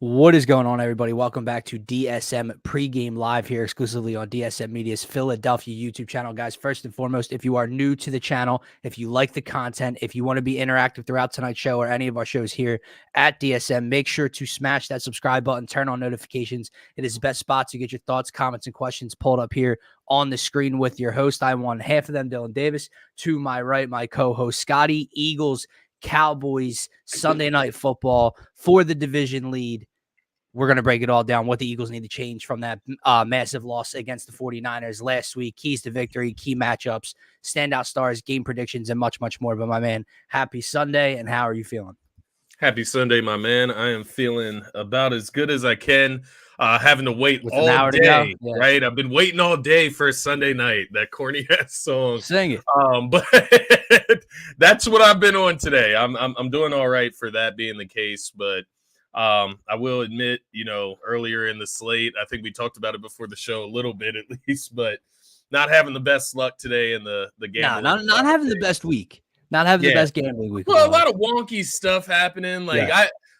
What is going on, everybody? Welcome back to DSM Pregame Live here exclusively on DSM-Media's Philadelphia YouTube channel. Guys, first and foremost, if you are new to the channel, if you like the content, if you want to be interactive throughout tonight's show or any of our shows here at DSM, make sure to smash that subscribe button, turn on notifications. It is the best spot to get your thoughts, comments, and questions pulled up here on the screen with your host. I'm one half of them, Dylan Davis. To my right, my co-host, Scotty. Eagles, Cowboys, Sunday Night Football for the division lead. We're going to break it all down, what the Eagles need to change from that massive loss against the 49ers last week, keys to victory, key matchups, standout stars, game predictions, and much, much more. But my man, happy Sunday, and how are you feeling? Happy Sunday, my man. I am feeling about as good as I can. Having to wait all day, right? I've been waiting all day for Sunday night, that corny ass song. Sing it. But that's what I've been on today. I'm doing all right for that being the case, but I will admit, earlier in the slate, I think we talked about it before the show a little bit at least, but not having the best luck today in the game. No, not having the best week. Not having the best gambling week. Well, a lot of wonky stuff happening. Like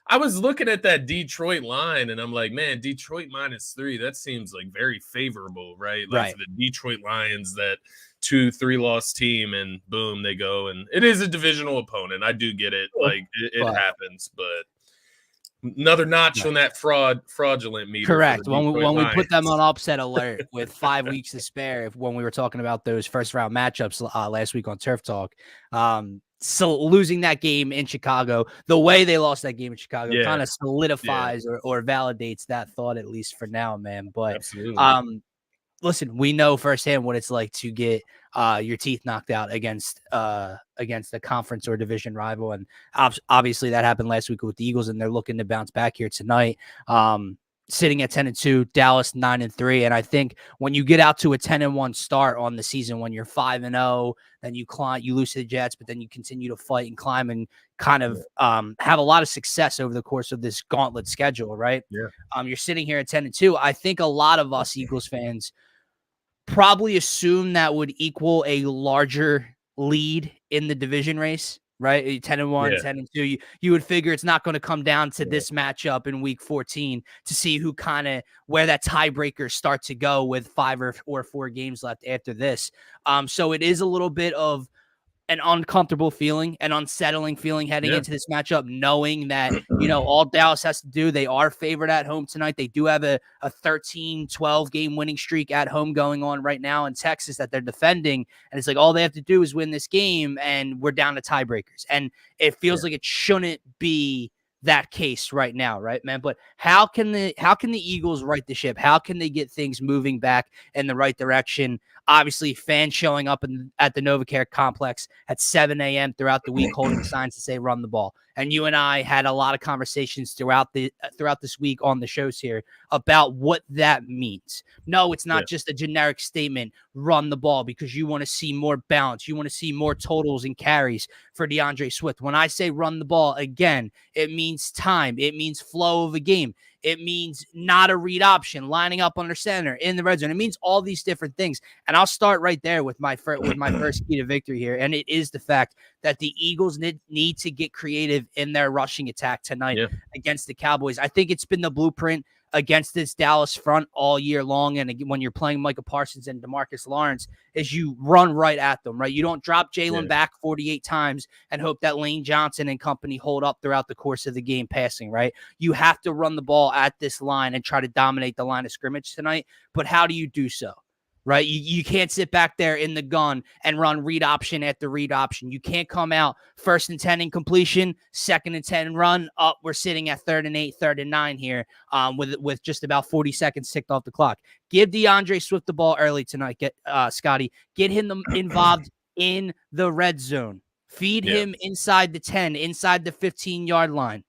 I was looking at that Detroit line, and I'm like, man, Detroit -3. That seems like very favorable, right? Like for the Detroit Lions, that 2-3 loss team, and boom, they go. And it is a divisional opponent. I do get it. Like it happens, but another notch on that fraudulent meter. Correct. When we put them on upset alert with 5 weeks to spare, when we were talking about those first round matchups last week on Turf Talk, so losing that game in Chicago, the way they lost that game in Chicago, kind of solidifies or validates that thought, at least for now, man. But listen, we know firsthand what it's like to get your teeth knocked out against a conference or division rival. And obviously that happened last week with the Eagles, and they're looking to bounce back here tonight. Sitting at 10-2, Dallas 9-3. And I think when you get out to a 10-1 start on the season, when you're 5-0, then you lose to the Jets, but then you continue to fight and climb and kind of have a lot of success over the course of this gauntlet schedule, right? Yeah. You're sitting here at 10-2. I think a lot of us Eagles fans probably assume that would equal a larger lead in the division race, right? 10-1, 10-2. You would figure it's not going to come down to this matchup in week 14 to see where that tiebreakers start to go with 5 or 4 games left after this. So it is a little bit of an uncomfortable feeling, an unsettling feeling heading into this matchup, knowing that, all Dallas has to do, they are favored at home tonight. They do have a 13-12 game winning streak at home going on right now in Texas that they're defending. And it's like, all they have to do is win this game and we're down to tiebreakers. And it feels like it shouldn't be that case right now, right, man? But how can the Eagles right the ship? How can they get things moving back in the right direction? Obviously, fans showing up at the NovaCare complex at 7 a.m. throughout the week, holding signs to say "run the ball." And you and I had a lot of conversations throughout this week on the shows here about what that means. No, it's not just a generic statement, run the ball, because you want to see more balance. You want to see more totals and carries for DeAndre Swift. When I say run the ball, again, it means time. It means flow of a game. It means not a read option, lining up under center in the red zone. It means all these different things. And I'll start right there with my first key to victory here. And it is the fact that the Eagles need to get creative in their rushing attack tonight against the Cowboys. I think it's been the blueprint against this Dallas front all year long. And when you're playing Micah Parsons and DeMarcus Lawrence, is you run right at them, right? You don't drop Jalen back 48 times and hope that Lane Johnson and company hold up throughout the course of the game passing, right? You have to run the ball at this line and try to dominate the line of scrimmage tonight. But how do you do so? Right? You can't sit back there in the gun and run read option after read option. You can't come out 1st and 10 in completion, 2nd and 10 run up. We're sitting at 3rd and 8, 3rd and 9 here with just about 40 seconds ticked off the clock. Give DeAndre Swift the ball early tonight, Scotty. Get him involved in the red zone. Feed him inside the 10, inside the 15-yard line.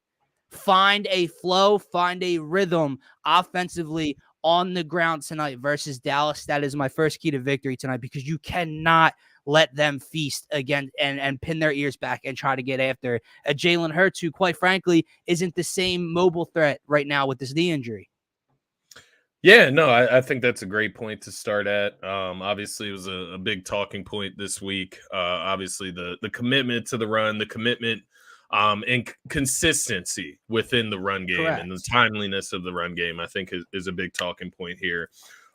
Find a flow, find a rhythm offensively on the ground tonight versus Dallas. That is my first key to victory tonight, because you cannot let them feast again and pin their ears back and try to get after a Jalen Hurts, who, quite frankly, isn't the same mobile threat right now with this knee injury. Yeah, no, I think that's a great point to start at. Obviously, it was a big talking point this week. Obviously, the commitment to the run, the commitment and consistency within the run game. Correct. And the timeliness of the run game, I think, is a big talking point here.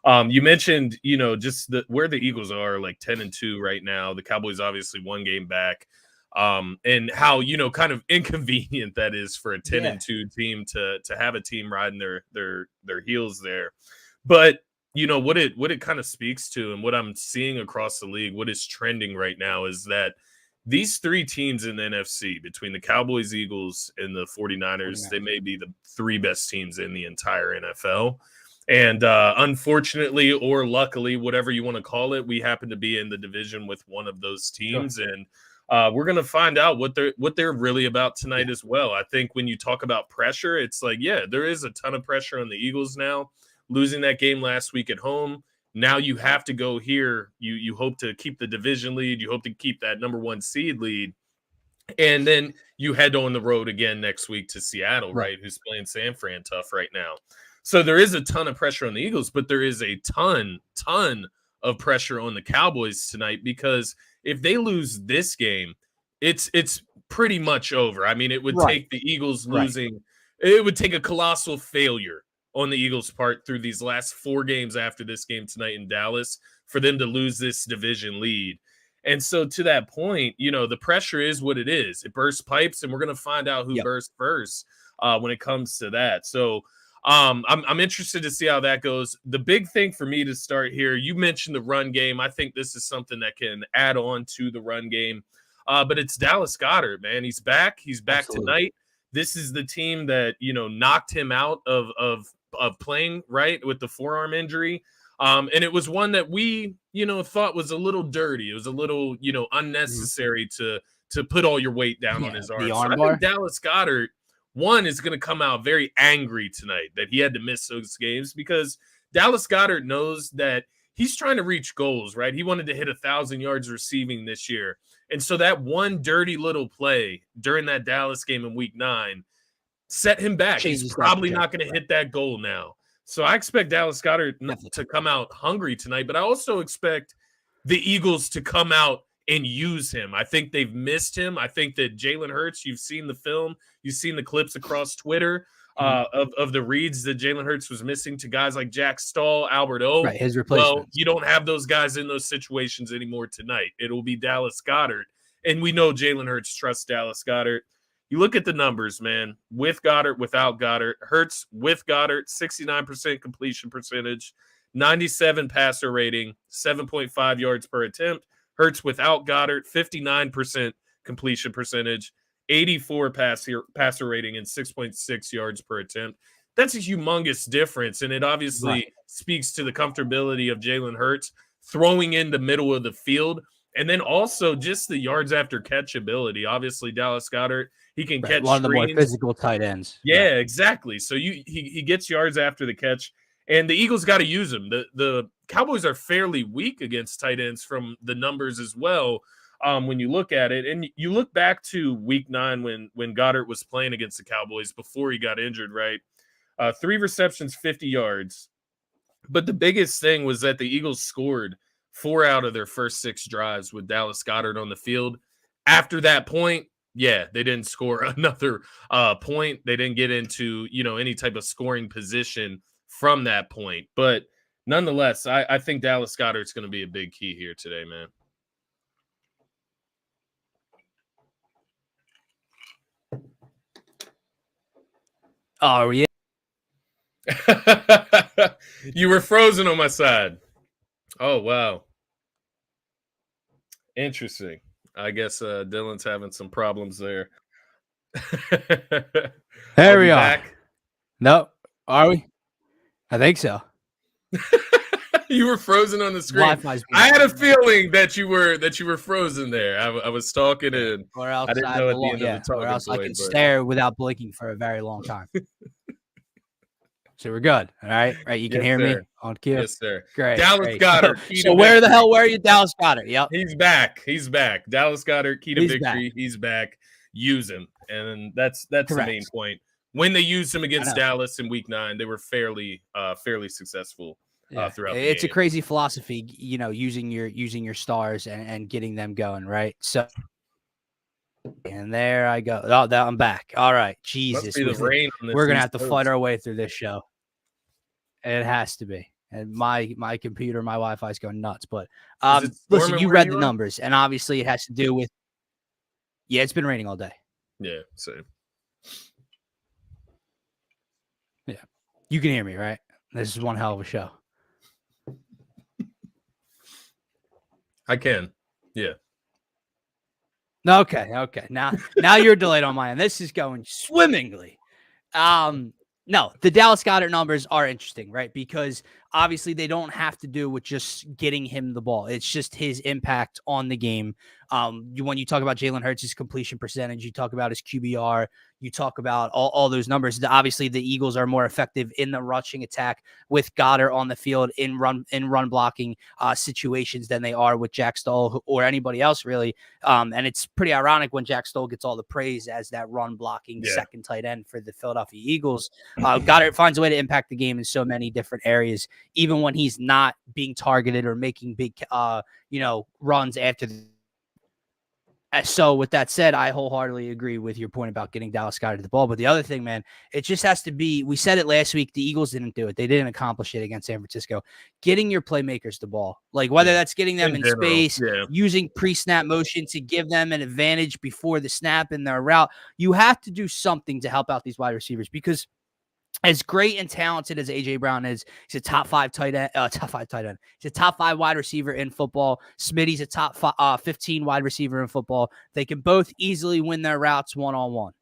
You mentioned, just where the Eagles are, like 10-2 right now. The Cowboys obviously one game back, and how kind of inconvenient that is for a 10-2 team to have a team riding their heels there. But what it kind of speaks to, and what I'm seeing across the league, what is trending right now, is that these three teams in the NFC, between the Cowboys, Eagles, and the 49ers, they may be the three best teams in the entire NFL. And unfortunately, or luckily, whatever you want to call it, we happen to be in the division with one of those teams. Sure. And we're going to find out what they're really about tonight as well. I think when you talk about pressure, it's like, there is a ton of pressure on the Eagles now. Losing that game last week at home, now you have to go here. You hope to keep the division lead. You hope to keep that number 1 seed lead. And then you head on the road again next week to Seattle, right? Who's playing San Fran tough right now. So there is a ton of pressure on the Eagles, but there is a ton of pressure on the Cowboys tonight, because if they lose this game, it's pretty much over. I mean, it would take the Eagles losing. It would take a colossal failure on the Eagles' part through these last 4 games after this game tonight in Dallas for them to lose this division lead. And so to that point, the pressure is what it is. It bursts pipes, and we're going to find out who bursts first when it comes to that. So I'm interested to see how that goes. The big thing for me to start here, you mentioned the run game. I think this is something that can add on to the run game. But it's Dallas Goedert, man. He's back. He's back tonight. This is the team that, knocked him out of playing, right, with the forearm injury. And it was one that we, thought was a little dirty. It was a little, unnecessary to put all your weight down on his arm. So I think Dallas Goedert, one, is going to come out very angry tonight that he had to miss those games, because Dallas Goedert knows that he's trying to reach goals, right? He wanted to hit 1,000 yards receiving this year. And so that one dirty little play during that Dallas game in week 9 set him back. He's probably not going to hit that goal now. So I expect Dallas Goedert to come out hungry tonight, but I also expect the Eagles to come out and use him. I think they've missed him. I think that Jalen Hurts, you've seen the film, you've seen the clips across Twitter of the reads that Jalen Hurts was missing to guys like Jack Stahl, Albert O. Right, his replacement. Well, you don't have those guys in those situations anymore tonight. It'll be Dallas Goedert. And we know Jalen Hurts trusts Dallas Goedert. You look at the numbers, man, with Goddard, without Goddard. Hurts with Goddard, 69% completion percentage, 97 passer rating, 7.5 yards per attempt. Hurts without Goddard, 59% completion percentage, 84 passer rating, and 6.6 yards per attempt. That's a humongous difference, and it obviously speaks to the comfortability of Jalen Hurts throwing in the middle of the field. And then also just the yards after catch ability. Obviously, Dallas Goedert, he can catch one of the more physical tight ends. Yeah, exactly. So he gets yards after the catch, and the Eagles got to use him. The Cowboys are fairly weak against tight ends from the numbers as well. When you look at it, and you look back to week 9 when Goddard was playing against the Cowboys before he got injured, right? 3 receptions, 50 yards. But the biggest thing was that the Eagles scored 4 out of their first 6 drives with Dallas Goedert on the field. After that point, they didn't score another point. They didn't get into, any type of scoring position from that point. But nonetheless, I think Dallas Goedert's going to be a big key here today, man. Oh, yeah. You were frozen on my side. Oh, wow. Interesting. I guess Dylan's having some problems there. There we are. Back. No, are we? I think so. You were frozen on the screen. I had a feeling that you were frozen there. I was talking and I didn't know at the end of the talking. Or else I could stare without blinking for a very long time. So we're good. All right. Right. You can hear me on cue. Yes, sir. Great. Dallas Goedert. So where the hell were you? Dallas Goedert. Yep. He's back. Dallas Goedert, key to victory. He's back. Use him. And that's the main point. When they used him against Dallas in week 9, they were fairly successful throughout the game. It's a crazy philosophy, using your stars and getting them going, right? So And there I go. Oh, I'm back. All right. Jesus. Must be the rain on this We're going to East have to fight our way through this show. It has to be. And my computer, my Wi-Fi is going nuts. But listen, you read the numbers, and obviously it has to do with – yeah, it's been raining all day. Yeah, same. Yeah. You can hear me, right? This is one hell of a show. I can. Yeah. Okay. Now you're delayed on my end. This is going swimmingly. No, the Dallas Goedert numbers are interesting, right? Because obviously they don't have to do with just getting him the ball. It's just his impact on the game. When you talk about Jalen Hurts' completion percentage, you talk about his QBR, you talk about all those numbers. Obviously, the Eagles are more effective in the rushing attack with Goddard on the field in run blocking situations than they are with Jack Stoll or anybody else, really. And it's pretty ironic when Jack Stoll gets all the praise as that run blocking second tight end for the Philadelphia Eagles. Goddard finds a way to impact the game in so many different areas, even when he's not being targeted or making big, runs after the. So with that said, I wholeheartedly agree with your point about getting Dallas Goedert the ball. But the other thing, man, it just has to be, we said it last week, the Eagles didn't do it. They didn't accomplish it against San Francisco. Getting your playmakers the ball, like whether that's getting them in space, using pre-snap motion to give them an advantage before the snap in their route, you have to do something to help out these wide receivers because as great and talented as A.J. Brown is, he's a top five tight end. He's a top 5 wide receiver in football. Smitty's a top 15 wide receiver in football. They can both easily win their routes one-on-one.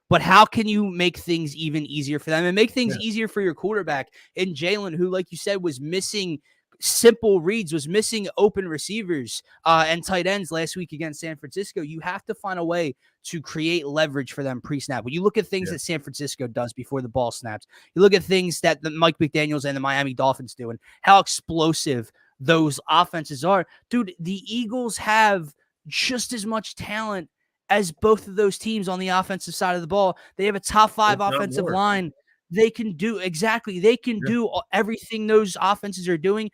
But how can you make things even easier for them and make things easier for your quarterback in Jalen, who, like you said, was missing simple reads, was missing open receivers and tight ends last week against San Francisco? You have to find a way to create leverage for them pre-snap. When you look at things that San Francisco does before the ball snaps, you look at things that the Mike McDaniels and the Miami Dolphins do and how explosive those offenses are. Dude, the Eagles have just as much talent as both of those teams on the offensive side of the ball. They have a top 5 offensive line. They can do do everything those offenses are doing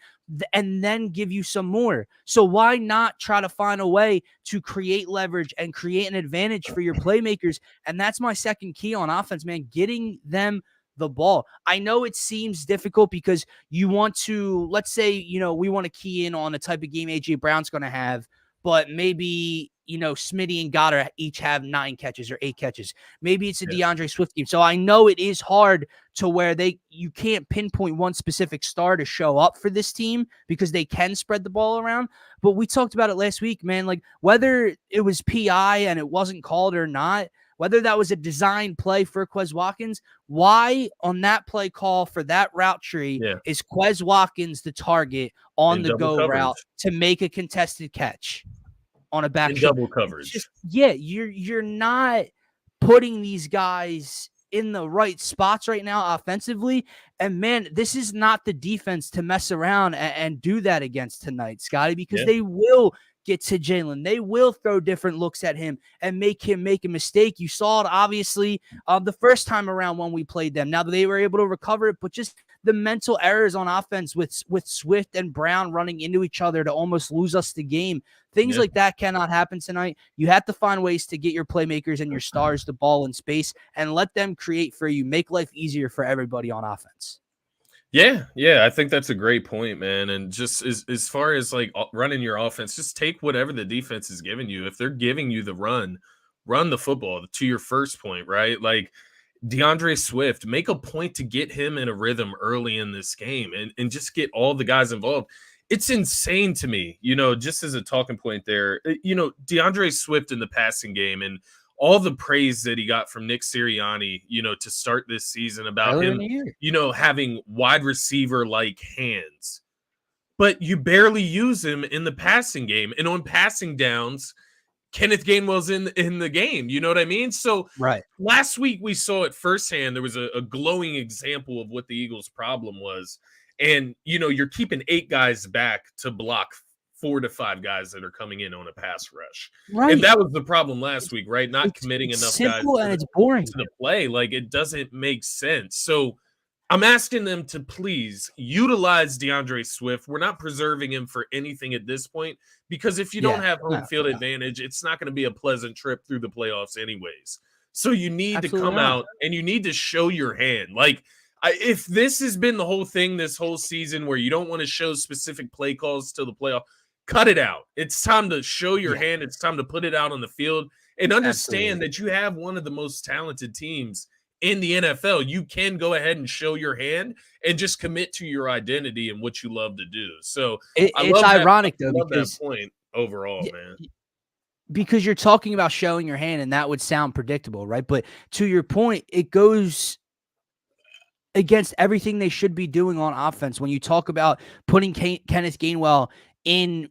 and then give you some more. So why not try to find a way to create leverage and create an advantage for your playmakers? And that's my second key on offense, man, getting them the ball. I know it seems difficult because you want to, let's say, we want to key in on the type of game A.J. Brown's going to have, but maybe, Smitty and Goddard each have 9 catches or 8 catches. Maybe it's a DeAndre Swift game. So I know it is hard to where you can't pinpoint one specific star to show up for this team because they can spread the ball around. But we talked about it last week, man, like whether it was PI and it wasn't called or not, whether that was a design play for Quez Watkins, why on that play call for that route tree is Quez Watkins the target on the go route to make a contested catch on a back double coverage? You're not putting these guys in the right spots right now offensively. And man, this is not the defense to mess around and do that against tonight, Scotty, because they will get to Jalen. They will throw different looks at him and make him make a mistake. You saw it, obviously, the first time around when we played them. Now they were able to recover it, but just the mental errors on offense with Swift and Brown running into each other to almost lose us the game. Things like that cannot happen tonight. You have to find ways to get your playmakers and your stars the ball in space and let them create for you. Make life easier for everybody on offense. Yeah, I think that's a great point, man. And just as far as like running your offense, just take whatever the defense is giving you. If they're giving you the run the football. To your first point, right? Like DeAndre Swift, make a point to get him in a rhythm early in this game and just get all the guys involved. It's insane to me, just as a talking point there, DeAndre Swift in the passing game and all the praise that he got from Nick Sirianni, to start this season about him, having wide receiver like hands, but you barely use him in the passing game. And on passing downs, Kenneth Gainwell's in the game. You know what I mean? So last week we saw it firsthand. There was a glowing example of what the Eagles' problem was. And, you're keeping 8 guys back to block 4 to 5 guys that are coming in on a pass rush. Right. And that was the problem last week, right? Not committing enough guys and it's boring to the play. Like, it doesn't make sense. So I'm asking them to please utilize DeAndre Swift. We're not preserving him for anything at this point because if you don't have home field advantage, it's not going to be a pleasant trip through the playoffs anyways. So you need to come out and you need to show your hand. Like, if this has been the whole thing this whole season where you don't want to show specific play calls to the playoff, cut it out. It's time to show your hand. It's time to put it out on the field and understand that you have one of the most talented teams in the NFL. You can go ahead and show your hand and just commit to your identity and what you love to do. So it's ironic though, because that point overall, man. Because you're talking about showing your hand, and that would sound predictable, right? But to your point, it goes against everything they should be doing on offense. When you talk about putting Kenneth Gainwell in,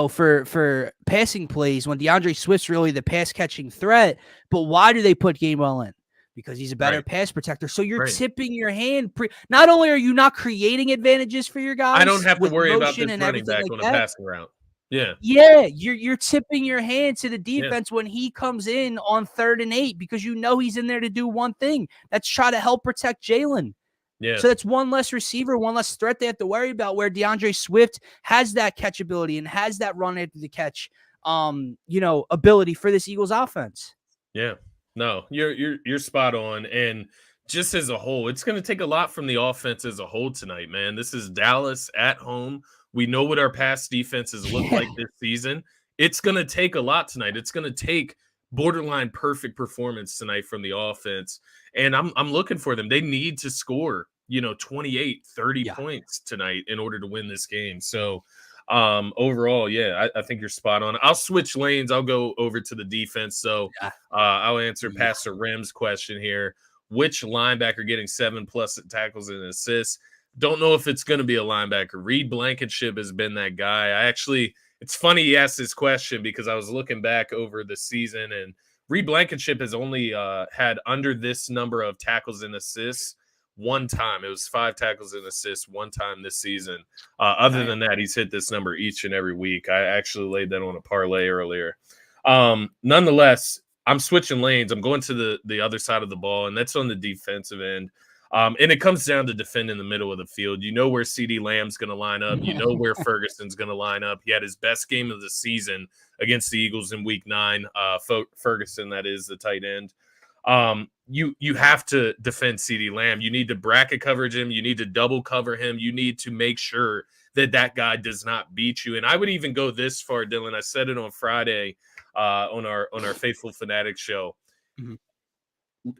for passing plays, when DeAndre Swift's really the pass catching threat, but why do they put Gainwell in? Because he's a better pass protector. So you're tipping your hand. Not only are you not creating advantages for your guys, I don't have to worry about this running back on a passing route. Yeah, you're tipping your hand to the defense when he comes in on 3rd and 8 because he's in there to do one thing. That's try to help protect Jalen. Yeah. So that's one less receiver, one less threat they have to worry about, where DeAndre Swift has that catchability and has that run after the catch, ability for this Eagles offense. Yeah. No, you're spot on. And just as a whole, it's going to take a lot from the offense as a whole tonight, man. This is Dallas at home. We know what our pass defenses look like this season. It's going to take a lot tonight. It's going to take borderline perfect performance tonight from the offense. And I'm looking for them. They need to score, 28, 30 points tonight in order to win this game. So overall, I think you're spot on. I'll switch lanes. I'll go over to the defense. So I'll answer Pastor Rem's question here. Which linebacker getting 7+ tackles and assists? Don't know if it's going to be a linebacker. Reed Blankenship has been that guy. It's funny he asked this question because I was looking back over the season, and Reed Blankenship has only had under this number of tackles and assists one time. It was 5 tackles and assists one time this season. Other than that, he's hit this number each and every week. I actually laid that on a parlay earlier. Nonetheless, I'm switching lanes. I'm going to the other side of the ball, and that's on the defensive end. And it comes down to defending the middle of the field. You know where CeeDee Lamb's going to line up. You know where Ferguson's going to line up. He had his best game of the season against the Eagles in Week 9. Ferguson, that is the tight end. You have to defend CeeDee Lamb. You need to bracket coverage him. You need to double cover him. You need to make sure that guy does not beat you. And I would even go this far, Dylan. I said it on Friday on our Faithful Fanatic show. Mm-hmm.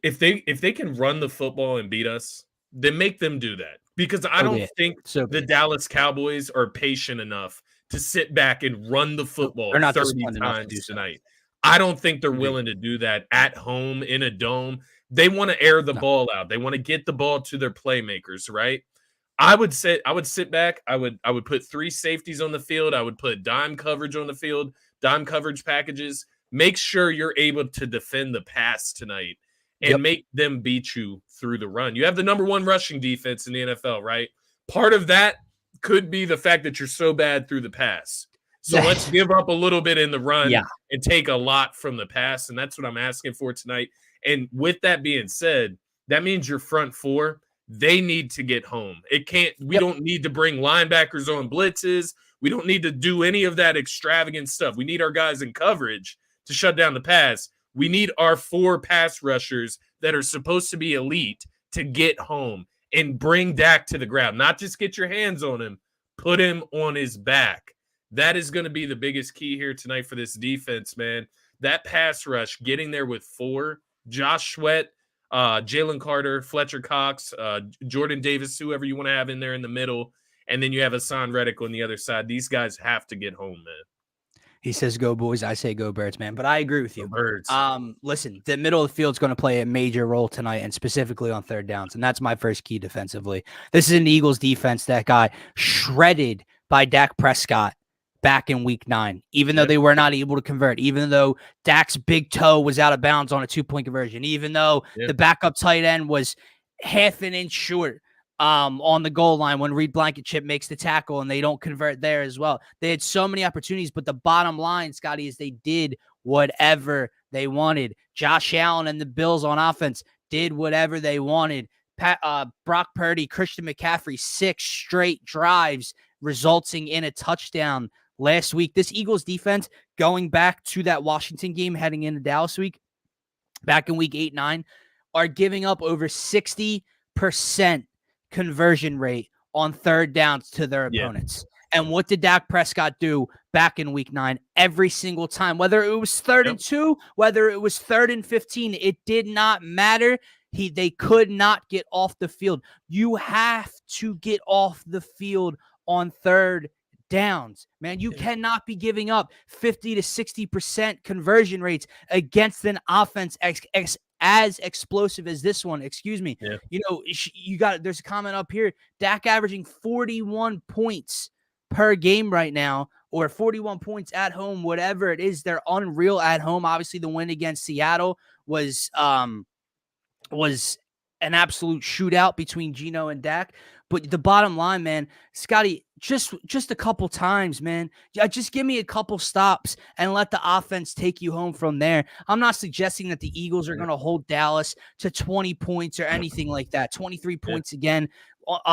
If they can run the football and beat us, then make them do that. Because I don't think the Dallas Cowboys are patient enough to sit back and run the football 30 times tonight. I don't think they're willing to do that at home in a dome. They want to air the ball out. They want to get the ball to their playmakers, right? I would sit back. I would put 3 safeties on the field. I would put dime coverage on the field, dime coverage packages. Make sure you're able to defend the pass tonight and make them beat you through the run. You have the number 1 rushing defense in the NFL, right? Part of that could be the fact that you're so bad through the pass. So let's give up a little bit in the run and take a lot from the pass. And that's what I'm asking for tonight. And with that being said, that means your front 4, they need to get home. We don't need to bring linebackers on blitzes. We don't need to do any of that extravagant stuff. We need our guys in coverage to shut down the pass. We need our 4 pass rushers that are supposed to be elite to get home and bring Dak to the ground. Not just get your hands on him, put him on his back. That is going to be the biggest key here tonight for this defense, man. That pass rush, getting there with 4, Josh Sweat, Jalen Carter, Fletcher Cox, Jordan Davis, whoever you want to have in there in the middle, and then you have Hassan Reddick on the other side. These guys have to get home, man. He says, go boys. I say go Birds, man. But I agree with you. Go Birds. Listen, the middle of the field is going to play a major role tonight, and specifically on 3rd downs. And that's my first key defensively. This is an Eagles defense that got shredded by Dak Prescott back in Week 9, even though they were not able to convert, even though Dak's big toe was out of bounds on a 2-point conversion, even though the backup tight end was half an inch short on the goal line when Reed Blankenship makes the tackle and they don't convert there as well. They had so many opportunities, but the bottom line, Scotty, is they did whatever they wanted. Josh Allen and the Bills on offense did whatever they wanted. Brock Purdy, Christian McCaffrey, 6 straight drives resulting in a touchdown last week. This Eagles defense, going back to that Washington game, heading into Dallas week, back in week 8-9, are giving up over 60% conversion rate on third downs to their opponents. And what did Dak Prescott do back in week 9? Every single time, whether it was 3rd and 2, whether it was 3rd and 15, it did not matter. They could not get off the field. You have to get off the field on third downs, man. You cannot be giving up 50 to 60% conversion rates against an offense as explosive as this one. Excuse me. Yeah. You know, there's a comment up here. Dak averaging 41 points per game right now, or 41 points at home, whatever it is. They're unreal at home. Obviously, the win against Seattle was an absolute shootout between Geno and Dak. But the bottom line, man, Scotty, just a couple times, man. Just give me a couple stops and let the offense take you home from there. I'm not suggesting that the Eagles are going to hold Dallas to 20 points or anything like that. 23 points again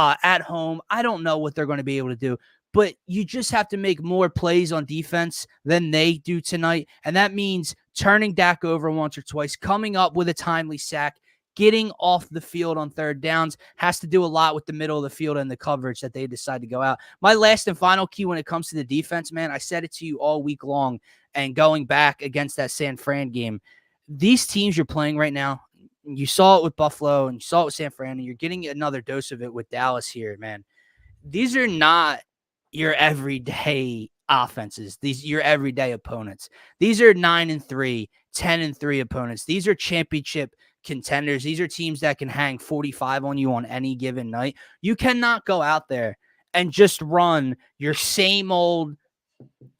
at home. I don't know what they're going to be able to do. But you just have to make more plays on defense than they do tonight. And that means turning Dak over once or twice, coming up with a timely sack, getting off the field on third downs. Has to do a lot with the middle of the field and the coverage that they decide to go out. My last and final key when it comes to the defense, man, I said it to you all week long, and going back against that San Fran game, these teams you're playing right now, you saw it with Buffalo and you saw it with San Fran, and you're getting another dose of it with Dallas here, man. These are not your everyday offenses. Your everyday opponents. These are 9-3, 10-3 opponents. These are championship contenders. These are teams that can hang 45 on you on any given night. You cannot go out there and just run your same old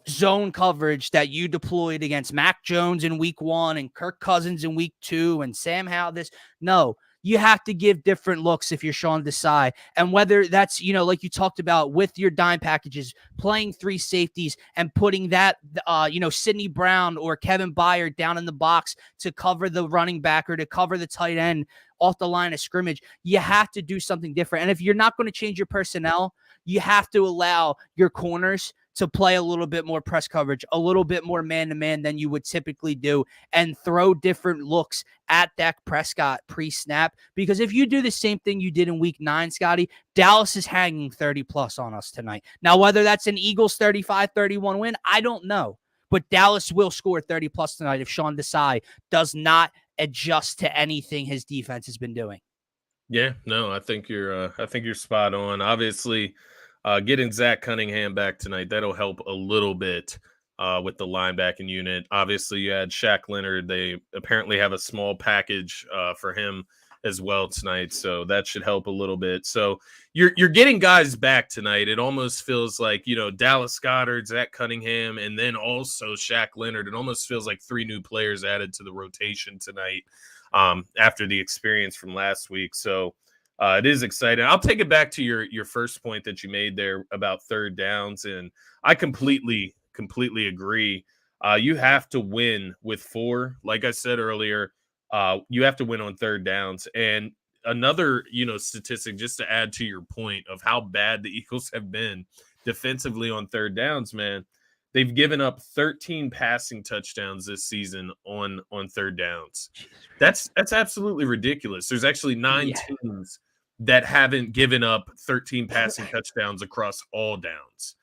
zone coverage that you deployed against Mac Jones in week 1 and Kirk Cousins in week 2 and Sam Howell. No, you have to give different looks if you're Sean Desai. And whether that's, like you talked about with your dime packages, playing 3 safeties and putting that, Sidney Brown or Kevin Byard down in the box to cover the running back or to cover the tight end off the line of scrimmage, you have to do something different. And if you're not going to change your personnel, you have to allow your corners to play a little bit more press coverage, a little bit more man-to-man than you would typically do, and throw different looks at Dak Prescott pre-snap. Because if you do the same thing you did in week 9, Scotty, Dallas is hanging 30-plus on us tonight. Now, whether that's an Eagles 35-31 win, I don't know. But Dallas will score 30-plus tonight if Sean Desai does not adjust to anything his defense has been doing. Yeah, no, I think you're spot on. Obviously, getting Zach Cunningham back tonight, that'll help a little bit with the linebacking unit. Obviously, you had Shaq Leonard. They apparently have a small package for him as well tonight, so that should help a little bit. So you're getting guys back tonight. It almost feels like, Dallas Goedert, Zach Cunningham, and then also Shaq Leonard. It almost feels like 3 new players added to the rotation tonight after the experience from last week. So it is exciting. I'll take it back to your first point that you made there about third downs, and I completely agree. You have to win with 4. Like I said earlier, you have to win on third downs. And another, statistic just to add to your point of how bad the Eagles have been defensively on third downs, man. They've given up 13 passing touchdowns this season on third downs. That's absolutely ridiculous. There's actually 9 teams that haven't given up 13 passing touchdowns across all downs.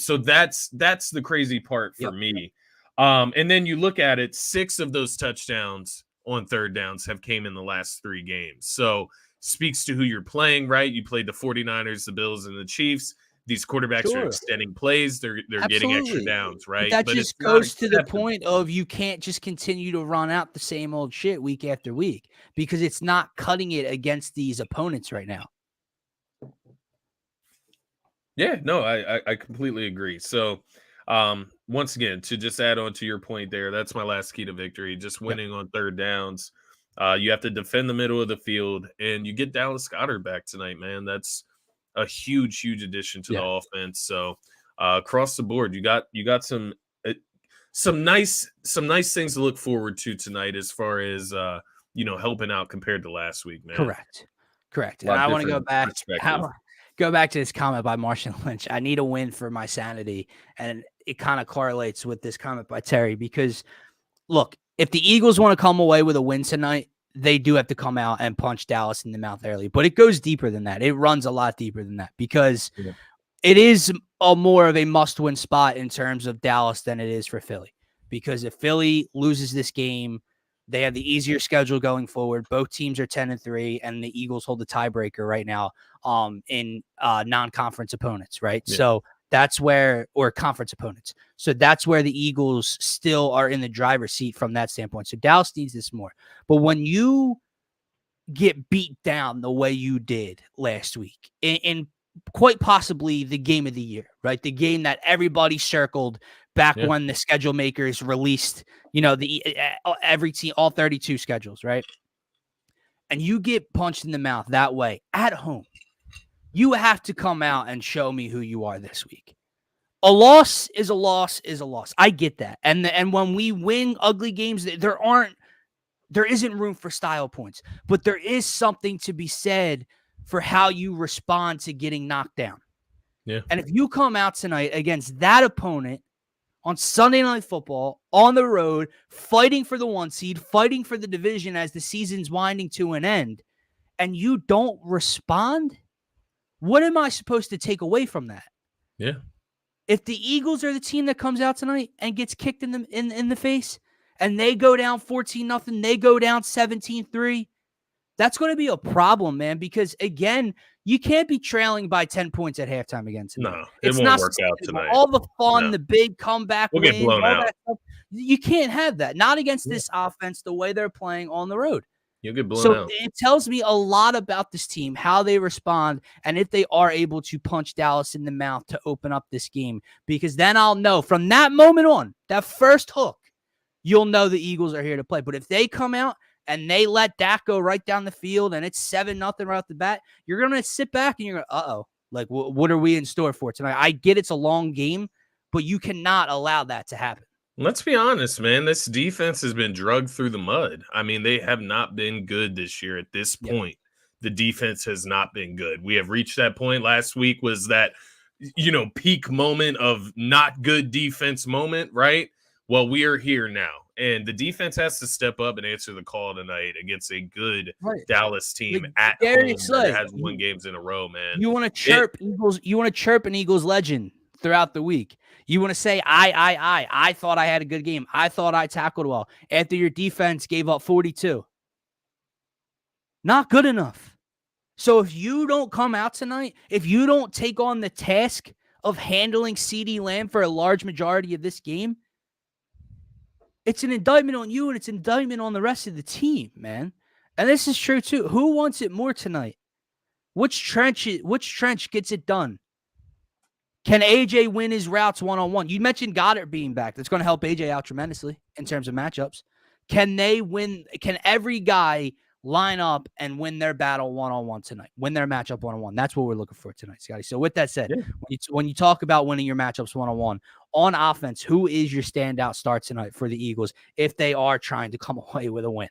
So that's the crazy part for me. And then you look at it, 6 of those touchdowns on third downs have came in the last 3 games. So speaks to who you're playing, right? You played the 49ers, the Bills, and the Chiefs. These quarterbacks are extending plays. They're getting extra downs, right? But just goes to the point of you can't just continue to run out the same old shit week after week because it's not cutting it against these opponents right now. Yeah, no, I completely agree. So once again, to just add on to your point there, that's my last key to victory, just winning on third downs. You have to defend the middle of the field, and you get Dallas Goedert back tonight, man. That's a huge addition to the offense. So across the board, you got some nice things to look forward to tonight as far as helping out compared to last week, man. Correct. Correct. A And lot I want to go different back. perspective. Go back to this comment by Marshawn Lynch. I need a win for my sanity. And it kind of correlates with this comment by Terry because, look, if the Eagles want to come away with a win tonight, they do have to come out and punch Dallas in the mouth early. But it goes deeper than that. It runs a lot deeper than that because it is a more of a must-win spot in terms of Dallas than it is for Philly. Because if Philly loses this game, they have the easier schedule going forward. Both teams are 10-3, and the Eagles hold the tiebreaker right now in non-conference opponents, right? Yeah. So that's where, or conference opponents. So that's where the Eagles still are in the driver's seat from that standpoint. So Dallas needs this more. But when you get beat down the way you did last week in quite possibly the game of the year, right? The game that everybody circled back when the schedule makers released, every team, all 32 schedules, right? And you get punched in the mouth that way at home, you have to come out and show me who you are this week. A loss is a loss is a loss. I get that. And when we win ugly games, there isn't room for style points, but there is something to be said for how you respond to getting knocked down. Yeah. And if you come out tonight against that opponent on Sunday Night Football, on the road, fighting for the 1 seed, fighting for the division as the season's winding to an end, and you don't respond, what am I supposed to take away from that? Yeah. If the Eagles are the team that comes out tonight and gets kicked in the face, and they go down 14-0, they go down 17-3, that's going to be a problem, man, because, again, you can't be trailing by 10 points at halftime again tonight. No, it won't work out tonight. All the fun, the big comeback wins, get blown out. That stuff, you can't have that. Not against this offense the way they're playing on the road. You'll get blown out. It tells me a lot about this team, how they respond, and if they are able to punch Dallas in the mouth to open up this game, because then I'll know from that moment on, that first hook, you'll know the Eagles are here to play. But if they come out and they let Dak go right down the field and it's 7-0 right off the bat, you're going to sit back and you're going, uh-oh, like, what are we in store for tonight? I get it's a long game, but you cannot allow that to happen. Let's be honest, man. This defense has been drugged through the mud. I mean, they have not been good this year at this point. The defense has not been good. We have reached that point. Last week was that, peak moment of not good defense moment, right? Well, we are here now. And the defense has to step up and answer the call tonight against a good Dallas team at home that has won games in a row, man. You want to chirp Eagles. You want to chirp an Eagles legend throughout the week. You want to say, I thought I had a good game. I thought I tackled well after your defense gave up 42. Not good enough. So if you don't come out tonight, if you don't take on the task of handling CeeDee Lamb for a large majority of this game, it's an indictment on you and it's an indictment on the rest of the team, man. And this is true too. Who wants it more tonight? Which trench gets it done? Can AJ win his routes one-on-one? You mentioned Goddard being back. That's going to help AJ out tremendously in terms of matchups. Can they win? Can every guy line up and win their battle one-on-one tonight? Win their matchup one-on-one. That's what we're looking for tonight, Scotty. So with that said, when you talk about winning your matchups one-on-one, on offense, who is your standout start tonight for the Eagles if they are trying to come away with a win?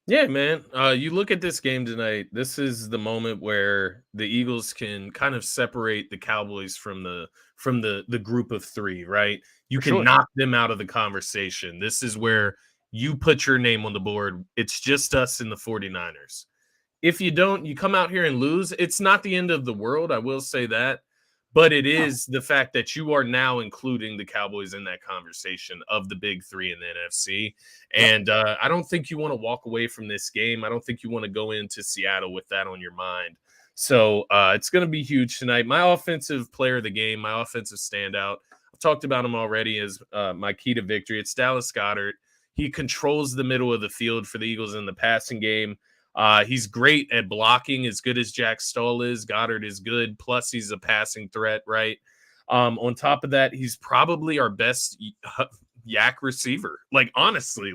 Yeah, man. You look at this game tonight. This is the moment where the Eagles can kind of separate the Cowboys from the group of three, right? You can knock them out of the conversation. This is where you put your name on the board. It's just us and the 49ers. If you don't, you come out here and lose. It's not the end of the world. I will say that. But it is the fact that you are now including the Cowboys in that conversation of the big three in the NFC. And I don't think you want to walk away from this game. I don't think you want to go into Seattle with that on your mind. So it's going to be huge tonight. My offensive player of the game, my offensive standout, I've talked about him already as my key to victory. It's Dallas Goedert. He controls the middle of the field for the Eagles in the passing game. He's great at blocking, as good as Jack Stoll is. Goddard is good. Plus, he's a passing threat, right? On top of that, he's probably our best yak receiver. Like, honestly,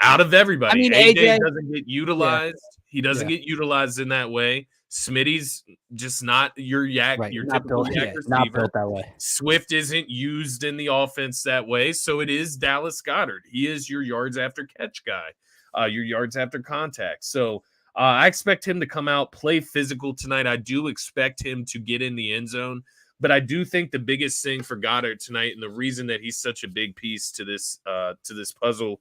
out of everybody. I mean, AJ doesn't get utilized. He doesn't get utilized in that way. Smitty's just not your yak, your typical yak receiver. Not built that way. Swift isn't used in the offense that way. So it is Dallas Goedert. He is your yards after catch guy. Your yards after contact. So I expect him to come out, play physical tonight. I do expect him to get in the end zone. But I do think the biggest thing for Goddard tonight, and the reason that he's such a big piece to this puzzle,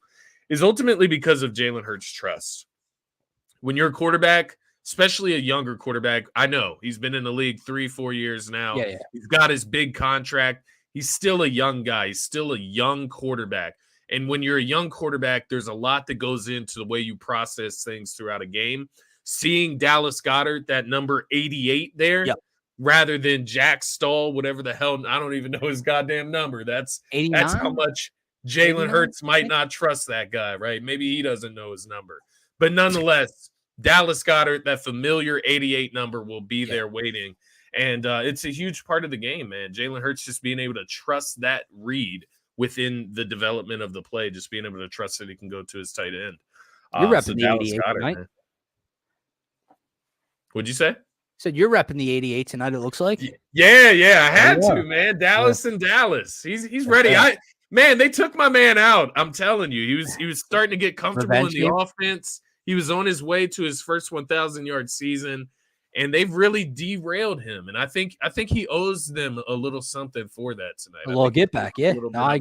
is ultimately because of Jalen Hurts' trust. When you're a quarterback, especially a younger quarterback, I know he's been in the league 3-4 years now. Yeah. He's got his big contract. He's still a young guy. He's still a young quarterback. And when you're a young quarterback, there's a lot that goes into the way you process things throughout a game. Seeing Dallas Goedert, that number 88 there, rather than Jack Stahl, whatever the hell, I don't even know his goddamn number. That's how much Jalen Hurts might not trust that guy, right? Maybe he doesn't know his number. But nonetheless, Dallas Goedert, that familiar 88 number, will be there waiting. And it's a huge part of the game, man. Jalen Hurts just being able to trust that read within the development of the play, just being able to trust that he can go to his tight end. You're repping the 88 tonight. What'd you say? Said you're repping the 88 tonight, it looks like. Yeah, I had to, man. Dallas and Dallas. He's ready. Man, they took my man out. I'm telling you. He was starting to get comfortable in the offense. He was on his way to his first 1,000-yard season, and they've really derailed him. And I think he owes them a little something for that tonight. A little get back, yeah. No, I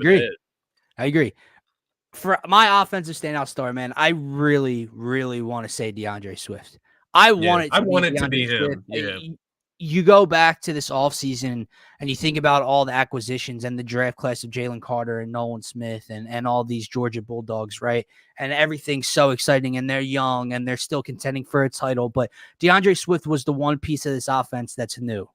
agree. For my offensive standout star, man, I really, really want to say DeAndre Swift. I want it to be him. Yeah. You go back to this offseason and you think about all the acquisitions and the draft class of Jalen Carter and Nolan Smith and all these Georgia Bulldogs, right? And everything's so exciting, and they're young and they're still contending for a title. But DeAndre Swift was the one piece of this offense that's new,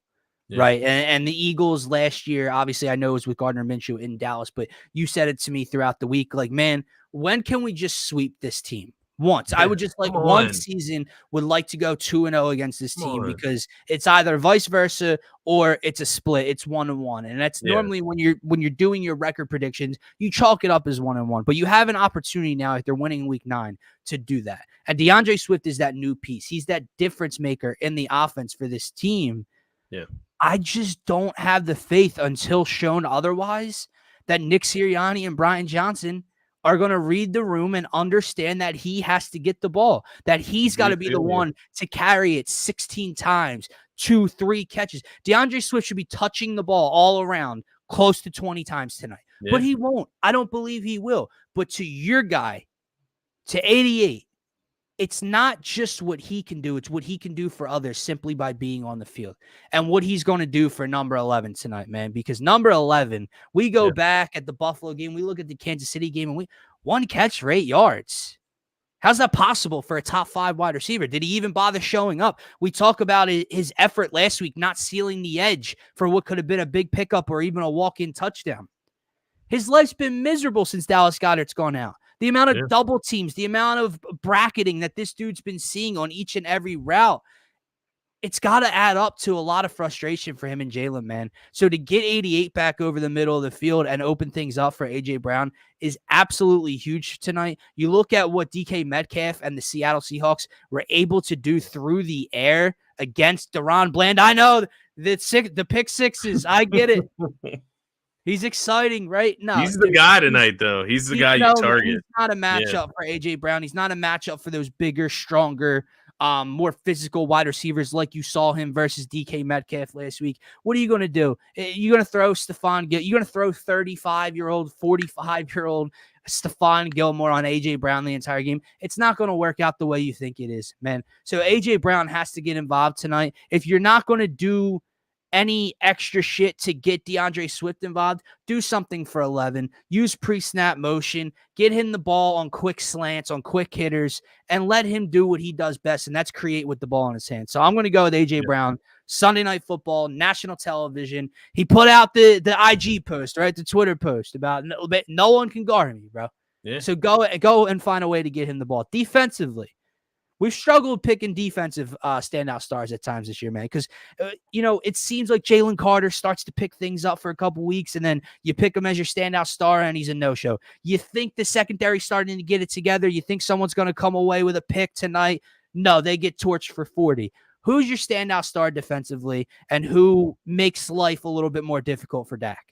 right? And the Eagles last year, obviously I know it was with Gardner Minshew in Dallas, but you said it to me throughout the week, like, man, when can we just sweep this team? Once. I would just like one season would like to go 2-0 against this team because it's either vice versa or it's a split. It's 1-1. And that's normally when you're doing your record predictions, you chalk it up as 1-1. But you have an opportunity now if they're winning in week 9 to do that. And DeAndre Swift is that new piece. He's that difference maker in the offense for this team. Yeah. I just don't have the faith until shown otherwise that Nick Sirianni and Brian Johnson are going to read the room and understand that he has to get the ball, that he's got to be the one to carry it 16 times, 2-3 catches. DeAndre Swift should be touching the ball all around close to 20 times tonight, but he won't. I don't believe he will. But to your guy, to 88, it's not just what he can do. It's what he can do for others simply by being on the field and what he's going to do for number 11 tonight, man, because number 11, we go back at the Buffalo game. We look at the Kansas City game and one catch for 8 yards. How's that possible for a top 5 wide receiver? Did he even bother showing up? We talk about his effort last week, not sealing the edge for what could have been a big pickup or even a walk-in touchdown. His life's been miserable since Dallas Goedert's gone out. The amount of double teams, the amount of bracketing that this dude's been seeing on each and every route, it's got to add up to a lot of frustration for him and Jalen, man. So to get 88 back over the middle of the field and open things up for A.J. Brown is absolutely huge tonight. You look at what DK Metcalf and the Seattle Seahawks were able to do through the air against DaRon Bland. I know the pick sixes. I get it. He's exciting, right? No, he's the guy tonight, though. He's the guy you target. He's not a matchup for A.J. Brown. He's not a matchup for those bigger, stronger, more physical wide receivers like you saw him versus DK Metcalf last week. What are you going to do? You're going to throw Stephon Gilmore. You're going to throw 35-year-old, 45-year-old Stephon Gilmore on A.J. Brown the entire game. It's not going to work out the way you think it is, man. So A.J. Brown has to get involved tonight. If you're not going to do any extra shit to get DeAndre Swift involved, do something for 11. Use pre-snap motion. Get him the ball on quick slants, on quick hitters, and let him do what he does best, and that's create with the ball in his hand. So I'm going to go with A.J. Brown. Sunday Night Football, national television. He put out the IG post, right? The Twitter post about no one can guard me, bro. Yeah. So go and find a way to get him the ball. Defensively, we've struggled picking defensive standout stars at times this year, man, because, it seems like Jalen Carter starts to pick things up for a couple weeks, and then you pick him as your standout star, and he's a no-show. You think the secondary's starting to get it together. You think someone's going to come away with a pick tonight. No, they get torched for 40. Who's your standout star defensively, and who makes life a little bit more difficult for Dak?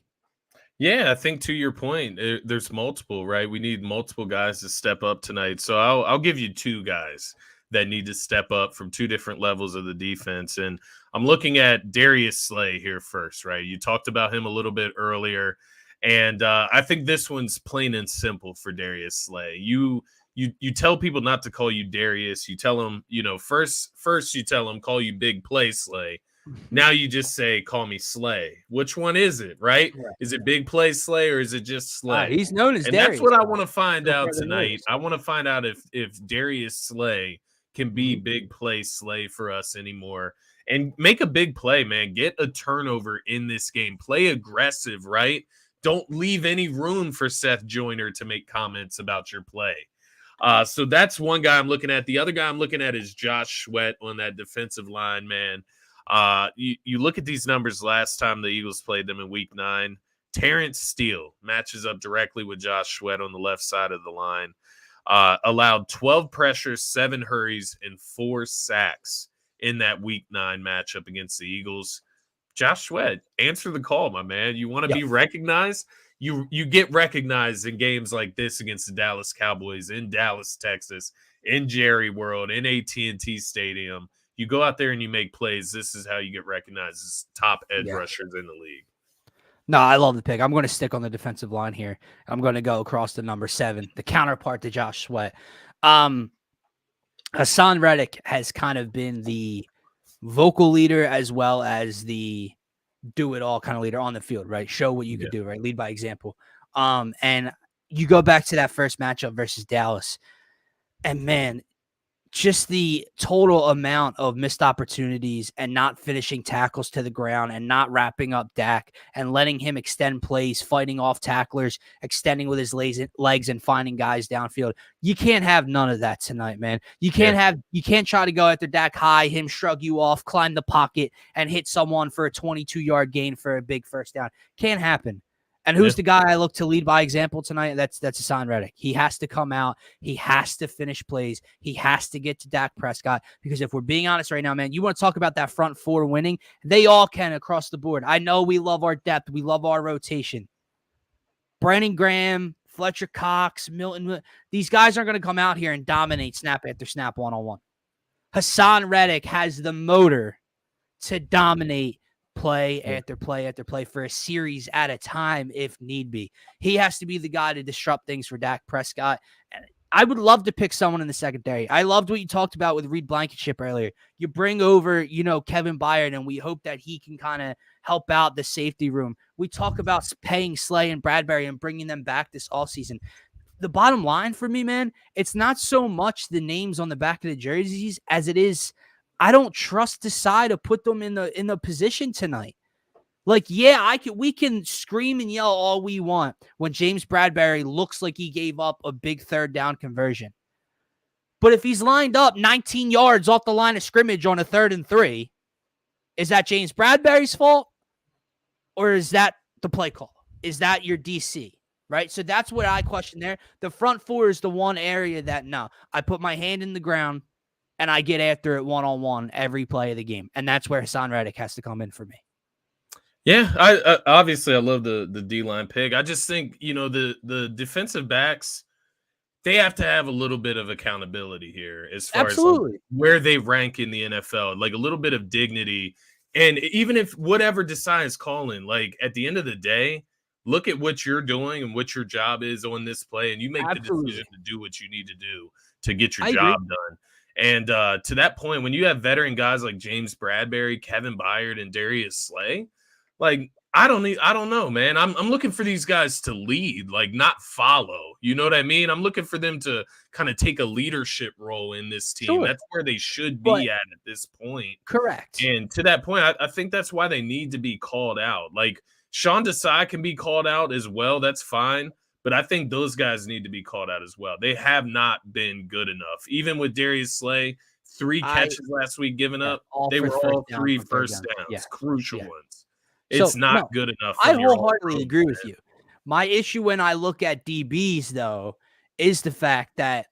Yeah, I think to your point, there's multiple, right? We need multiple guys to step up tonight. So I'll give you 2 guys that need to step up from two different levels of the defense. And I'm looking at Darius Slay here first, right? You talked about him a little bit earlier. And I think this one's plain and simple for Darius Slay. You tell people not to call you Darius. You tell them, first you tell them call you Big Play Slay. Now you just say call me Slay. Which one is it, right? Is it Big Play Slay or is it just Slay? He's known as and Darius. That's what I want to find out tonight. I want to find out if Darius Slay can be Big Play Slay for us anymore. And make a big play, man. Get a turnover in this game. Play aggressive, right? Don't leave any room for Seth Joyner to make comments about your play. So that's one guy I'm looking at. The other guy I'm looking at is Josh Sweat on that defensive line, man. You look at these numbers last time the Eagles played them in Week 9. Terrence Steele matches up directly with Josh Sweat on the left side of the line. Allowed 12 pressures, 7 hurries, and 4 sacks in that Week 9 matchup against the Eagles. Josh Sweat, answer the call, my man. You want to be recognized? You get recognized in games like this against the Dallas Cowboys in Dallas, Texas, in Jerry World, in AT&T Stadium. You go out there and you make plays. This is how you get recognized as top edge rushers in the league. No, I love the pick. I'm going to stick on the defensive line here. I'm going to go across to number 7, the counterpart to Josh Sweat. Hassan Reddick has kind of been the vocal leader as well as the do-it-all kind of leader on the field, right? Show what you can do, right? Lead by example. And you go back to that first matchup versus Dallas, and man, just the total amount of missed opportunities and not finishing tackles to the ground and not wrapping up Dak and letting him extend plays, fighting off tacklers, extending with his legs and finding guys downfield. You can't have none of that tonight, man. You can't try to go after Dak high, him shrug you off, climb the pocket, and hit someone for a 22-yard gain for a big first down. Can't happen. And who's the guy I look to lead by example tonight? That's Hassan Reddick. He has to come out. He has to finish plays. He has to get to Dak Prescott, because if we're being honest right now, man, you want to talk about that front 4 winning? They all can across the board. I know we love our depth. We love our rotation. Brandon Graham, Fletcher Cox, Milton, these guys aren't going to come out here and dominate snap after snap one-on-one. Hassan Reddick has the motor to dominate play after play after play for a series at a time if need be. He has to be the guy to disrupt things for Dak Prescott. And I would love to pick someone in the secondary. I loved what you talked about with Reed Blankenship earlier. You bring over, Kevin Byard, and we hope that he can kind of help out the safety room. We talk about paying Slay and Bradbury and bringing them back this offseason. The bottom line for me, man, it's not so much the names on the back of the jerseys as it is I don't trust Desai to put them in the position tonight. Like, we can scream and yell all we want when James Bradbury looks like he gave up a big third down conversion. But if he's lined up 19 yards off the line of scrimmage on a 3rd and 3, is that James Bradbury's fault? Or is that the play call? Is that your DC? Right? So that's what I question there. The front 4 is the one area that, no, I put my hand in the ground and I get after it one-on-one every play of the game. And that's where Hassan Reddick has to come in for me. Yeah, I obviously I love the D-line pick. I just think, the defensive backs, they have to have a little bit of accountability here as far as where they rank in the NFL, like a little bit of dignity. And even if whatever Desai is calling, like at the end of the day, look at what you're doing and what your job is on this play, and you make the decision to do what you need to do to get your job done. And to that point, when you have veteran guys like James Bradbury, Kevin Byard, and Darius Slay, like I don't know, man. I'm looking for these guys to lead, like not follow. You know what I mean? I'm looking for them to kind of take a leadership role in this team. Sure. That's where they should be at this point. Correct. And to that point, I think that's why they need to be called out. Like Sean Desai can be called out as well. That's fine. But I think those guys need to be called out as well. They have not been good enough. Even with Darius Slay, 3 catches last week given up, they were all 3 first downs, crucial ones. It's not good enough. I wholeheartedly agree with you. My issue when I look at DBs, though, is the fact that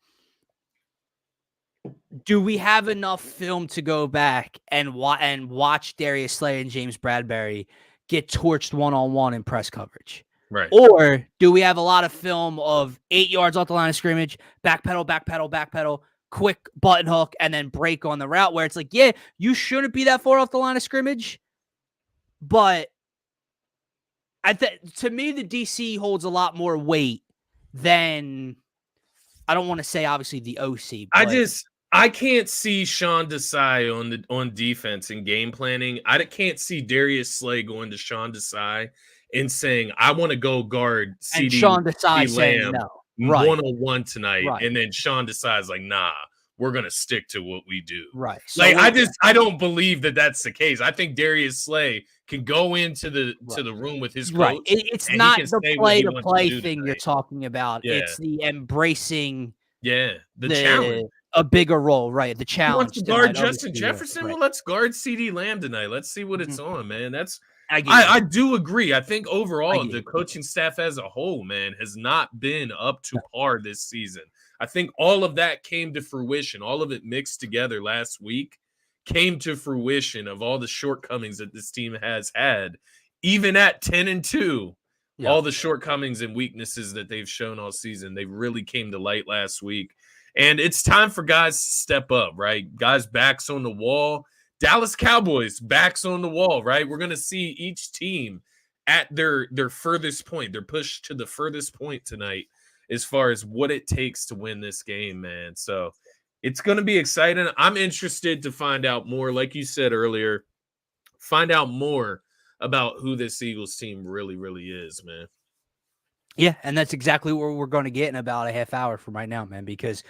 do we have enough film to go back and watch Darius Slay and James Bradbury get torched one-on-one in press coverage? Right. Or do we have a lot of film of 8 yards off the line of scrimmage, backpedal, quick button hook and then break on the route, where it's like, yeah, you shouldn't be that far off the line of scrimmage. But to me, the DC holds a lot more weight than, I don't want to say obviously the OC. But I can't see Sean Desai on defense and game planning. I can't see Darius Slay going to Sean Desai and saying, I want to go guard and Sean Desai saying Lamb no. Right. 101 tonight. Right. And then Sean Desai's like, nah, we're going to stick to what we do. Right. So like, I don't believe that that's the case. I think Darius Slay can go into the room with his coach. Right. It's not the play-to-play thing you're talking about. Yeah. It's the embracing the challenge. A bigger role, right? The challenge. Wants to guard Justin Jefferson? Right. Well, let's guard CeeDee Lamb tonight. Let's see what it's on, man. I do agree. I think overall the coaching staff as a whole, man, has not been up to par this season. I think all of that came to fruition. All of it mixed together last week came to fruition of all the shortcomings that this team has had, even at 10-2. Yeah. All the shortcomings and weaknesses that they've shown all season, they really came to light last week. And it's time for guys to step up, right? Guys' backs on the wall. Dallas Cowboys, backs on the wall, right? We're going to see each team at their furthest point. They're pushed to the furthest point tonight as far as what it takes to win this game, man. So it's going to be exciting. I'm interested to find out more, like you said earlier, find out more about who this Eagles team really, really is, man. Yeah, and that's exactly what we're going to get in about a half hour from right now, man, because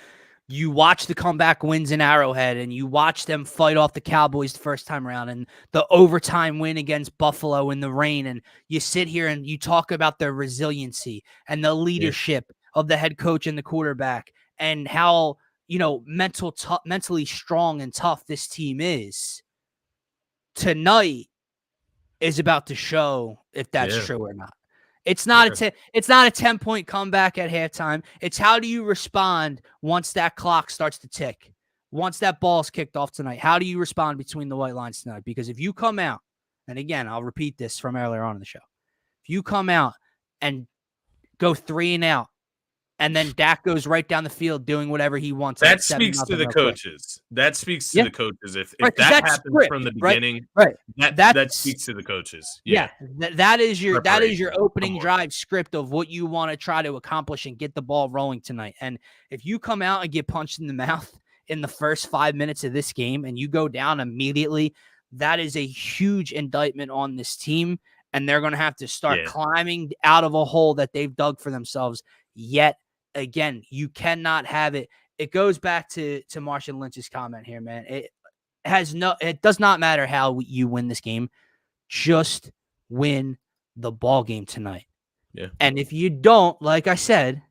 you watch the comeback wins in Arrowhead and you watch them fight off the Cowboys the first time around and the overtime win against Buffalo in the rain, and you sit here and you talk about their resiliency and the leadership of the head coach and the quarterback and how, mentally strong and tough this team is. Tonight is about to show if that's true or not. It's not a 10-point comeback at halftime. It's how do you respond once that clock starts to tick? Once that ball's kicked off tonight, how do you respond between the white lines tonight? Because if you come out, and again, I'll repeat this from earlier on in the show. If you come out and go 3 and out, and then Dak goes right down the field doing whatever he wants. That speaks to the coaches. That speaks to the coaches. If that happens from the beginning, that speaks to the coaches. Yeah. That is your opening drive script of what you want to try to accomplish and get the ball rolling tonight. And if you come out and get punched in the mouth in the first 5 minutes of this game and you go down immediately, that is a huge indictment on this team. And they're going to have to start climbing out of a hole that they've dug for themselves yet again. You cannot have it. It goes back to Marshawn Lynch's comment here, man. It does not matter how you win this game. Just win the ball game tonight. Yeah. And if you don't, like I said,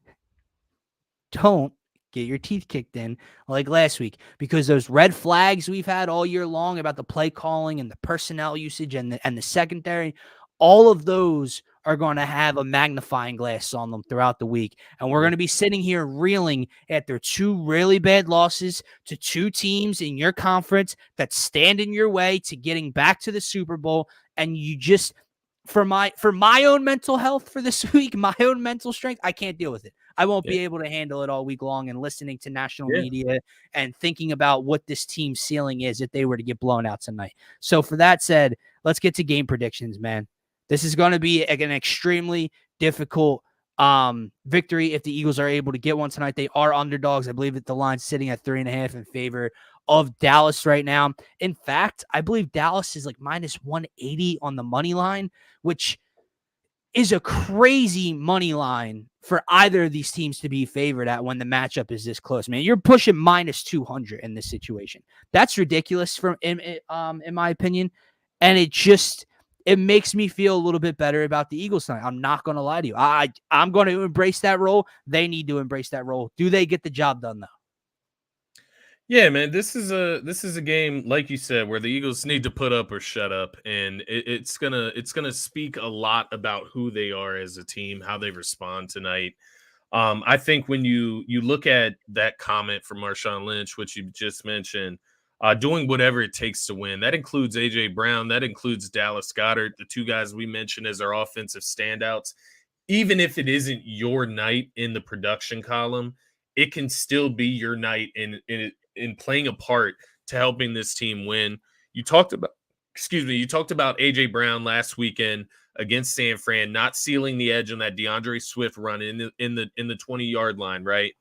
don't get your teeth kicked in like last week, because those red flags we've had all year long about the play calling and the personnel usage and the secondary, all of those are going to have a magnifying glass on them throughout the week. And we're going to be sitting here reeling after 2 really bad losses to 2 teams in your conference that stand in your way to getting back to the Super Bowl. And you just, for my own mental health for this week, my own mental strength, I can't deal with it. I won't be able to handle it all week long, and listening to national media and thinking about what this team's ceiling is if they were to get blown out tonight. So for that said, let's get to game predictions, man. This is going to be an extremely difficult victory if the Eagles are able to get one tonight. They are underdogs. I believe that the line's sitting at 3.5 in favor of Dallas right now. In fact, I believe Dallas is like minus 180 on the money line, which is a crazy money line for either of these teams to be favored at when the matchup is this close, man. You're pushing minus 200 in this situation. That's ridiculous in my opinion. And it makes me feel a little bit better about the Eagles tonight. I'm not going to lie to you. I'm going to embrace that role. They need to embrace that role. Do they get the job done, though? Yeah, man, this is a game, like you said, where the Eagles need to put up or shut up, and it's gonna speak a lot about who they are as a team, how they respond tonight. I think when you look at that comment from Marshawn Lynch, which you just mentioned, doing whatever it takes to win. That includes A.J. Brown. That includes Dallas Goedert, the 2 guys we mentioned as our offensive standouts. Even if it isn't your night in the production column, it can still be your night in playing a part to helping this team win. You talked about AJ Brown last weekend against San Fran, not sealing the edge on that DeAndre Swift run in the 20-yard line, right?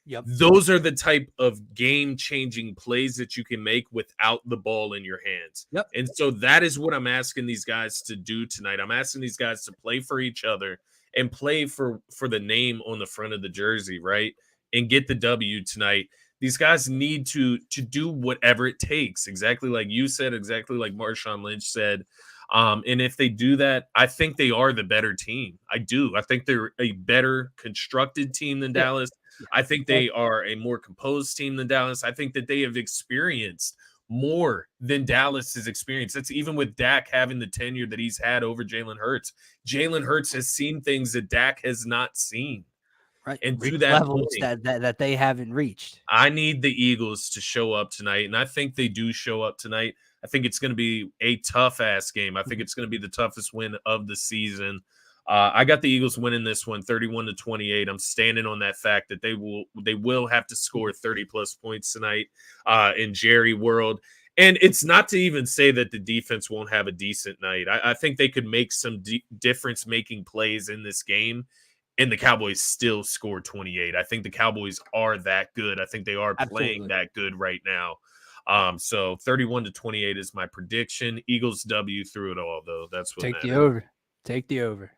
Yep. Those are the type of game-changing plays that you can make without the ball in your hands. Yep. And so that is what I'm asking these guys to do tonight. I'm asking these guys to play for each other and play for the name on the front of the jersey, right? And get the W tonight. These guys need to do whatever it takes, exactly like you said, exactly like Marshawn Lynch said. And if they do that, I think they are the better team. I do. I think they're a better constructed team than Dallas. Yeah. I think they are a more composed team than Dallas. I think that they have experienced more than Dallas has experienced. That's even with Dak having the tenure that he's had over Jalen Hurts. Jalen Hurts has seen things that Dak has not seen. Right. And to that levels point, that they haven't reached. I need the Eagles to show up tonight, and I think they do show up tonight. I think it's going to be a tough-ass game. I think it's going to be the toughest win of the season. I got the Eagles winning this one 31-28. I'm standing on that fact that they will have to score 30-plus points tonight in Jerry World. And it's not to even say that the defense won't have a decent night. I think they could make some difference-making plays in this game, and the Cowboys still score 28. I think the Cowboys are that good. I think they are playing that good right now. So 31-28 is my prediction. Eagles W through it all, though. That's what Take the over. Take the over.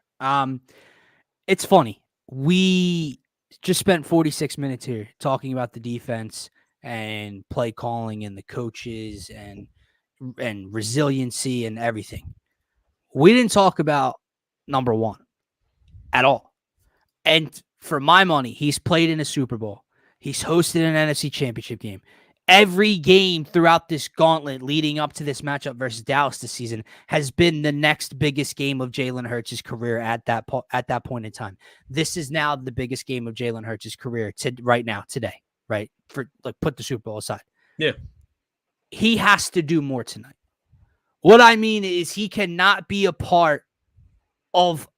It's funny. We just spent 46 minutes here talking about the defense and play calling and the coaches and resiliency and everything. We didn't talk about number one at all. And for my money, he's played in a Super Bowl. He's hosted an NFC Championship game. Every game throughout this gauntlet leading up to this matchup versus Dallas this season has been the next biggest game of Jalen Hurts' career at that point in time. This is now the biggest game of Jalen Hurts' career right now, today, right? For put the Super Bowl aside. Yeah. He has to do more tonight. What I mean is he cannot be a part of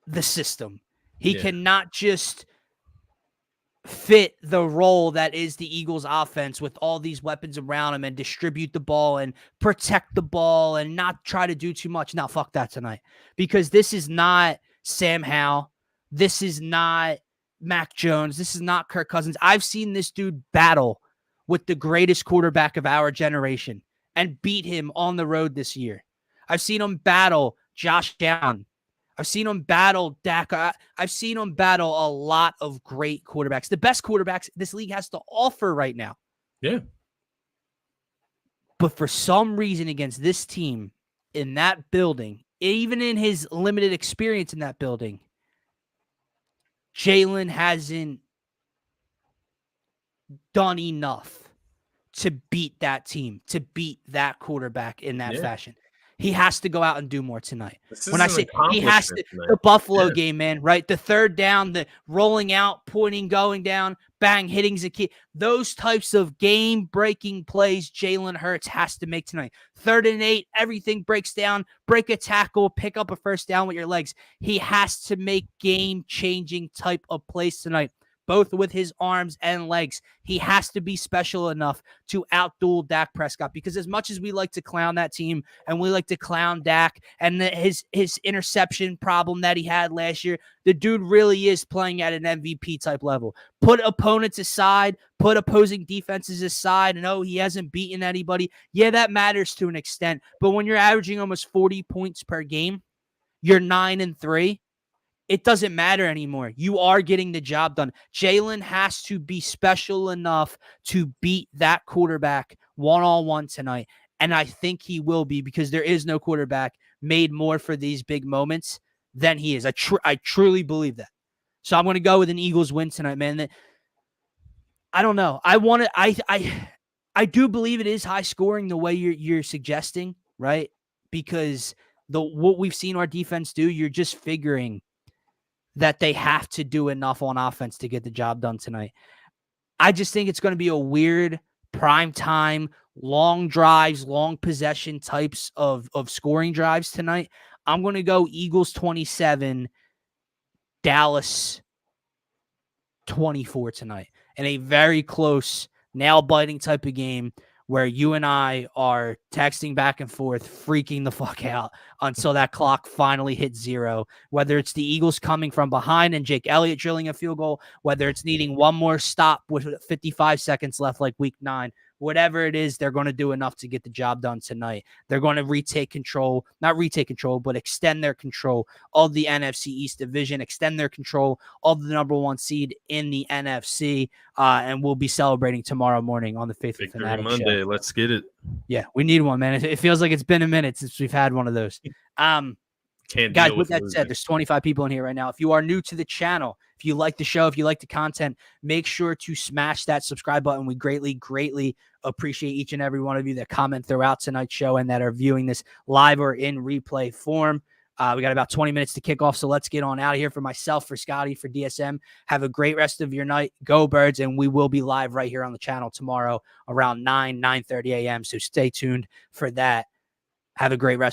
the system. He cannot just fit the role that is the Eagles offense with all these weapons around him and distribute the ball and protect the ball and not try to do too much. Now, fuck that tonight, because this is not Sam Howell. This is not Mac Jones. This is not Kirk Cousins. I've seen this dude battle with the greatest quarterback of our generation and beat him on the road this year. I've seen him battle Josh Allen. I've seen him battle Dak. I've seen him battle a lot of great quarterbacks, the best quarterbacks this league has to offer right now. Yeah. But for some reason against this team in that building, even in his limited experience in that building, Jalen hasn't done enough to beat that team, to beat that quarterback in that fashion. He has to go out and do more tonight. When I say he has to, the Buffalo game, man, right? The third down, the rolling out, pointing, going down, bang, hitting Zaki. Those types of game-breaking plays Jalen Hurts has to make tonight. 3rd and 8, everything breaks down, break a tackle, pick up a first down with your legs. He has to make game-changing type of plays tonight, both with his arms and legs. He has to be special enough to outduel Dak Prescott, because as much as we like to clown that team and we like to clown Dak and his interception problem that he had last year, the dude really is playing at an MVP type level. Put opponents aside, put opposing defenses aside, and he hasn't beaten anybody. Yeah, that matters to an extent. But when you're averaging almost 40 points per game, you're 9-3. It doesn't matter anymore. You are getting the job done. Jalen has to be special enough to beat that quarterback one-on-one tonight. And I think he will be, because there is no quarterback made more for these big moments than he is. I truly believe that. So I'm going to go with an Eagles win tonight, man. I don't know. I do believe it is high scoring the way you're suggesting, right? Because what we've seen our defense do, you're just figuring that they have to do enough on offense to get the job done tonight. I just think it's going to be a weird prime time, long drives, long possession types of scoring drives tonight. I'm going to go Eagles 27, Dallas 24 tonight. in a very close, nail-biting type of game where you and I are texting back and forth, freaking the fuck out until that clock finally hits 0. Whether it's the Eagles coming from behind and Jake Elliott drilling a field goal, whether it's needing one more stop with 55 seconds left like week 9, whatever it is, they're going to do enough to get the job done tonight. They're going to not retake control, but extend their control of the NFC East division, extend their control of the number 1 seed in the NFC, and we'll be celebrating tomorrow morning on the Faithful Fanatic Monday. Show. Let's get it. Yeah, we need one, man. It feels like it's been a minute since we've had one of those. Guys, with that said, there's 25 people in here right now. If you are new to the channel, if you like the show, if you like the content, make sure to smash that subscribe button. We greatly, greatly appreciate each and every one of you that comment throughout tonight's show and that are viewing this live or in replay form. We got about 20 minutes to kick off, so let's get on out of here. For myself, for Scotty, for DSM, have a great rest of your night. Go Birds, and we will be live right here on the channel tomorrow around 9:30 a.m., so stay tuned for that. Have a great rest.